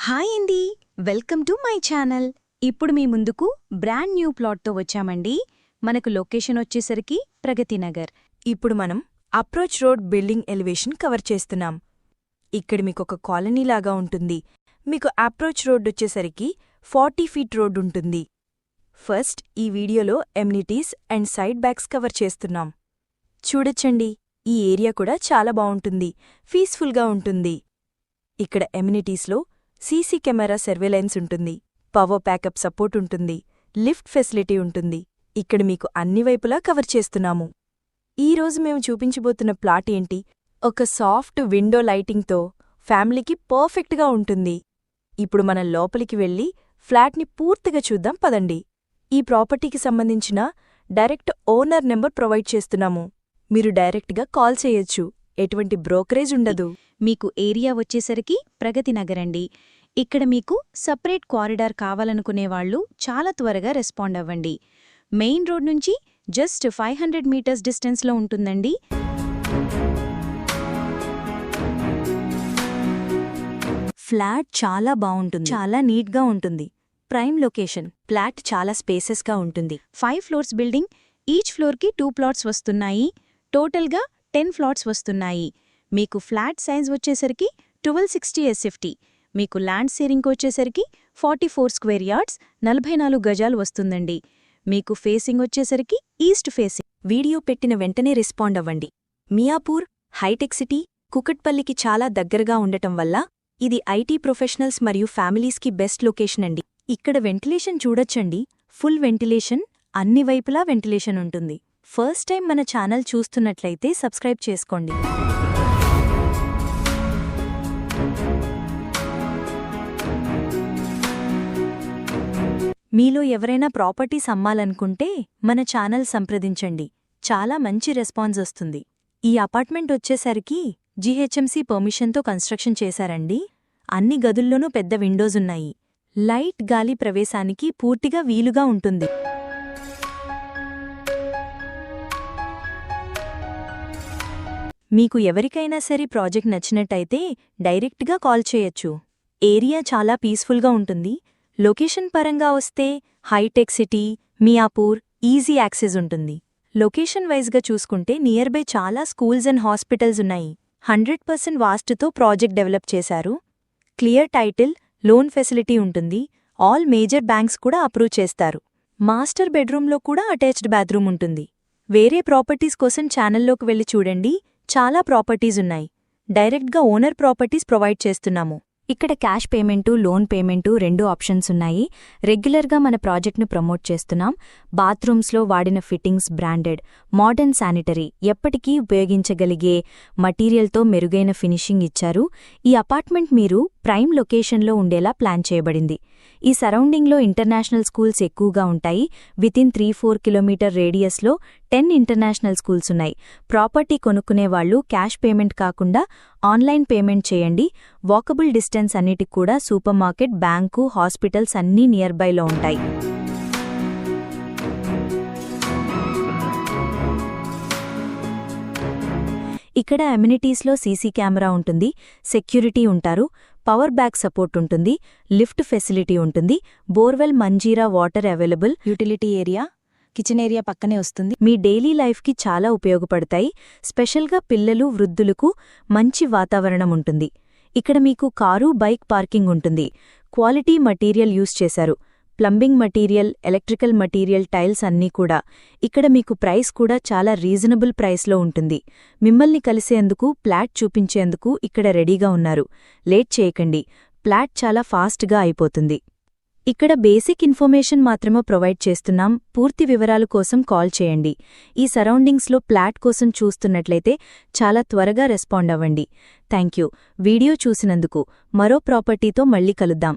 Hi అండి, welcome to my channel. ఇప్పుడు మీ ముందుకు బ్రాండ్ న్యూ ప్లాట్తో వచ్చామండి. మనకు లొకేషన్ వచ్చేసరికి ప్రగతి నగర్. ఇప్పుడు మనం approach road building elevation cover చేస్తున్నాం. ఇక్కడ మీకొక కాలనీలాగా ఉంటుంది. మీకు అప్రోచ్ రోడ్ వచ్చేసరికి 40 ఫీట్ రోడ్ ఉంటుంది. ఫస్ట్ ఈ వీడియోలో amenities and side backs cover చేస్తున్నాం. చూడొచ్చండి, ఈ ఏరియా కూడా చాలా బావుంటుంది, పీస్ఫుల్గా ఉంటుంది. ఇక్కడ ఎమ్యూనిటీస్లో సీసీ కెమెరా సర్వేలెన్స్ ఉంటుంది, పవర్ ప్యాకప్ సపోర్ట్ ఉంటుంది, లిఫ్ట్ ఫెసిలిటీ ఉంటుంది. ఇక్కడ మీకు అన్ని వైపులా కవర్ చేస్తున్నాము. ఈరోజు మేము చూపించబోతున్న ప్లాట్ ఏంటి, ఒక సాఫ్ట్ విండో లైటింగ్తో ఫ్యామిలీకి పర్ఫెక్ట్గా ఉంటుంది. ఇప్పుడు మనం లోపలికి వెళ్ళి ఫ్లాట్ని పూర్తిగా చూద్దాం పదండి. ఈ ప్రాపర్టీకి సంబంధించిన డైరెక్ట్ ఓనర్ నెంబర్ ప్రొవైడ్ చేస్తున్నాము. మీరు డైరెక్ట్గా కాల్ చేయొచ్చు, ఎటువంటి బ్రోకరేజ్ ఉండదు. మీకు ఏరియా వచ్చేసరికి ప్రగతి నగర్ అండి. ఇక్కడ మీకు సపరేట్ కారిడార్ కావాలనుకునేవాళ్లు చాలా త్వరగా రెస్పాండ్ అవ్వండి. మెయిన్ రోడ్ నుంచి జస్ట్ 500 మీటర్స్ డిస్టెన్స్లో ఉంటుందండి. ఫ్లాట్ చాలా బావుంటుంది, చాలా నీట్గా ఉంటుంది. Prime location. ఫ్లాట్ చాలా స్పేసెస్గా ఉంటుంది. 5 ఫ్లోర్స్ బిల్డింగ్, ఈచ్ ఫ్లోర్కి 2 ప్లాట్స్ వస్తున్నాయి. టోటల్గా 10 ఫ్లాట్స్ వస్తున్నాయి. మీకు ఫ్లాట్ సైజ్ వచ్చేసరికి 1260 SFT. మీకు ల్యాండ్ సేరింగ్ వచ్చేసరికి 44 స్క్వేర్ యార్డ్స్ 44 గజాలు వస్తుందండి. మీకు ఫేసింగ్ వచ్చేసరికి ఈస్ట్ ఫేసింగ్. వీడియో పెట్టిన వెంటనే రెస్పాండ్ అవ్వండి. మియాపూర్, హైటెక్ సిటీ, కుకట్పల్లికి చాలా దగ్గరగా ఉండటం వల్ల ఇది ఐటీ ప్రొఫెషనల్స్ మరియు ఫ్యామిలీస్కి బెస్ట్ లొకేషన్ అండి. ఇక్కడ వెంటిలేషన్ చూడొచ్చండి, ఫుల్ వెంటిలేషన్, అన్ని వైపులా వెంటిలేషన్ ఉంటుంది. ఫస్ట్ టైం మన ఛానల్ చూస్తున్నట్లయితే సబ్స్క్రైబ్ చేసుకోండి. మీలో ఎవరైనా ప్రాపర్టీస్ అమ్మాలనుకుంటే మన ఛానల్ సంప్రదించండి, చాలా మంచి రెస్పాన్స్ వస్తుంది. ఈ అపార్ట్మెంట్ వచ్చేసరికి జీహెచ్ఎంసీ పర్మిషన్తో కన్స్ట్రక్షన్ చేశారండి. అన్ని గదుల్లోనూ పెద్ద విండోజున్నాయి. లైట్ గాలి ప్రవేశానికి పూర్తిగా వీలుగా ఉంటుంది. మీకు ఎవరికైనా సరే ప్రాజెక్ట్ నచ్చినట్టయితే డైరెక్ట్గా కాల్ చేయొచ్చు. ఏరియా చాలా పీస్ఫుల్గా ఉంటుంది. లొకేషన్ పరంగా వస్తే హైటెక్ సిటీ, మియాపూర్ ఈజీ యాక్సెస్ ఉంటుంది. లొకేషన్ వైజ్గా చూసుకుంటే నియర్ బై చాలా స్కూల్స్ అండ్ హాస్పిటల్స్ ఉన్నాయి. 100% వాస్తుతో ప్రాజెక్ట్ డెవలప్ చేశారు. క్లియర్ టైటిల్, లోన్ ఫెసిలిటీ ఉంటుంది. ఆల్ మేజర్ బ్యాంక్స్ కూడా అప్రూవ్ చేస్తారు. మాస్టర్ బెడ్రూమ్లో కూడా అటాచ్డ్ బాత్రూమ్ ఉంటుంది. వేరే ప్రాపర్టీస్ కోసం ఛానల్లోకి వెళ్ళి చూడండి, చాలా ప్రాపర్టీస్ ఉన్నాయి. డైరెక్ట్గా ఓనర్ ప్రాపర్టీస్ ప్రొవైడ్ చేస్తున్నాము. ఇక్కడ cash payment, loan payment 2 options ఉన్నాయి. రెగ్యులర్గా మన ప్రాజెక్ట్ను ప్రమోట్ చేస్తున్నాం. బాత్రూమ్స్లో వాడిన ఫిట్టింగ్స్ బ్రాండెడ్, మోడర్న్ శానిటరీ, ఎప్పటికీ ఉపయోగించగలిగే మటీరియల్తో మెరుగైన ఫినిషింగ్ ఇచ్చారు. ఈ అపార్ట్మెంట్ మీరు ప్రైమ్ లొకేషన్లో ఉండేలా ప్లాన్ చేయబడింది. ఈ సరౌండింగ్లో ఇంటర్నేషనల్ స్కూల్స్ ఎక్కువగా ఉంటాయి. వితిన్ 3-4 కిలోమీటర్ రేడియస్లో 10 ఇంటర్నేషనల్ స్కూల్స్ ఉన్నాయి. ప్రాపర్టీ కొనుక్కునేవాళ్లు క్యాష్ పేమెంట్ కాకుండా ఆన్లైన్ పేమెంట్ చేయండి. వాకబుల్ డిస్టెన్స్ అన్నిటికి కూడా సూపర్ మార్కెట్, బ్యాంకు, హాస్పిటల్స్ అన్నీ నియర్ బైలో ఉంటాయి. ఇక్కడ అమ్యూనిటీస్లో సీసీ కెమెరా ఉంటుంది, సెక్యూరిటీ ఉంటారు, పవర్ బ్యాక్ సపోర్ట్ ఉంటుంది, లిఫ్ట్ ఫెసిలిటీ ఉంటుంది, borewell, Manjira water available, utility area, kitchen area పక్కనే వస్తుంది. మీ డైలీ లైఫ్కి చాలా ఉపయోగపడతాయి. స్పెషల్గా పిల్లలు, వృద్ధులకు మంచి వాతావరణం ఉంటుంది. ఇక్కడ మీకు కారు, బైక్ పార్కింగ్ ఉంటుంది. క్వాలిటీ మటీరియల్ యూజ్ చేశారు. Plumbing material, electrical material, tiles అన్నీ కూడా. ఇక్కడ మీకు ప్రైస్ కూడా చాలా రీజనబుల్ ప్రైస్లో ఉంటుంది. మిమ్మల్ని కలిసేందుకు, ప్లాట్ చూపించేందుకు ఇక్కడ రెడీగా ఉన్నారు. లేట్ చేయకండి, ప్లాట్ చాలా ఫాస్ట్గా అయిపోతుంది. ఇక్కడ బేసిక్ ఇన్ఫర్మేషన్ మాత్రమే ప్రొవైడ్ చేస్తున్నాం. పూర్తి వివరాల కోసం కాల్ చేయండి. ఈ సరౌండింగ్స్లో ప్లాట్ కోసం చూస్తున్నట్లయితే చాలా త్వరగా రెస్పాండ్ అవ్వండి. థ్యాంక్యూ. వీడియో చూసినందుకు. మరో ప్రాపర్టీతో మళ్ళీ కలుద్దాం.